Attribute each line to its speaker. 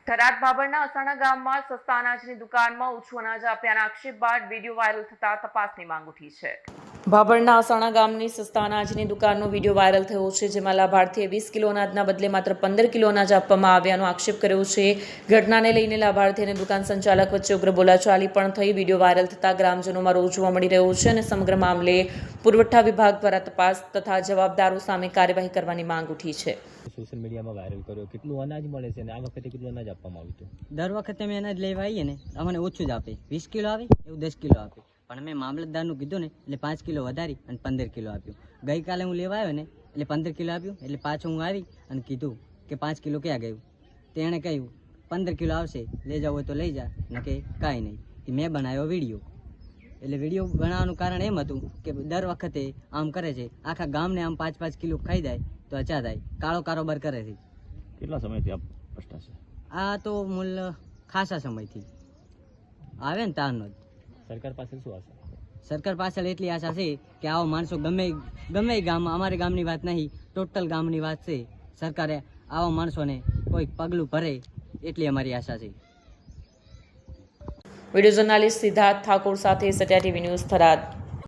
Speaker 1: થરાદ ભાભરના અસાણા ગામમાં સસ્તા અનાજની દુકાનમાં ઓછું અનાજ આપ્યાના આક્ષેપ બાદ વિડીયો વાયરલ થતા તપાસની માંગ ઉઠી છે। ભાભરના અસાણા ગામની સસ્તા અનાજની દુકાનનો વિડીયો વાયરલ થયો છે, જેમાં લાભાર્થીએ 20 કિલો અનાજના બદલે માત્ર 15 કિલો અનાજ આપવામાં આવ્યાનો આક્ષેપ કર્યો છે। ઘટનાને લઈને લાભાર્થી અને દુકાન સંચાલક વચ્ચે ઉગ્ર બોલાચાલી પણ થઈ। વિડીયો વાયરલ થતા ગ્રામજનોમાં રોષ જોવા મળી રહ્યો છે અને સમગ્ર મામલે પુરવઠા વિભાગ દ્વારા તપાસ તથા જવાબદારો સામે કાર્યવાહી કરવાની માંગ ઉઠી છે।
Speaker 2: સોશિયલ મીડિયામાં વાયરલ કર્યો, કેટલું અનાજ મળે છે અને આ વખતે કેટલું અનાજ આપવામાં આવ્યું હતું?
Speaker 3: દર વખતે અમે અનાજ લેવા આવીએ ને અમને ઓછું જ આપે, 20 કિલો આવે એવું 10 કિલો આપે, પણ અમે મામલતદારનું કીધું ને એટલે 5 કિલો વધારી અને 15 કિલો આપ્યું। ગઈકાલે હું લેવા આવ્યો ને એટલે 15 કિલો આપ્યું, એટલે પાછું હું આવી અને કીધું કે 5 કિલો ક્યાં ગયું? તેણે કહ્યું 15 કિલો આવશે, લઈ જાવ હોય તો લઈ જા, ન કે કાંઈ નહીં। મેં બનાવ્યો વિડીયો, એટલે વિડીયો બનાવવાનું કારણ એમ હતું કે દર વખતે આમ કરે છે, આખા ગામને આમ 5-5 કિલો ખાઈ જાય તો અચા થાય, કાળો કારોબાર કરે છે।
Speaker 2: કેટલા સમયથી આપ ભ્રષ્ટાચાર?
Speaker 3: આ તો મૂલ ખાસા સમયથી આવે ને તારનો જ।
Speaker 2: સરકાર પાસે શું આશા?
Speaker 3: સરકાર પાછળ એટલી આશા છે કે આવો માણસો ગમે ગામમાં, અમારે ગામની વાત નહીં, ટોટલ ગામની વાત છે, સરકારે આવા માણસોને કોઈ પગલું ભરે એટલી અમારી આશા છે।
Speaker 1: વિડીયો જર્નાલિસ્ટ સિદ્ધાર્થ ઠાકોર સાથે સત્યા ટીવી ન્યૂઝ થરાદ।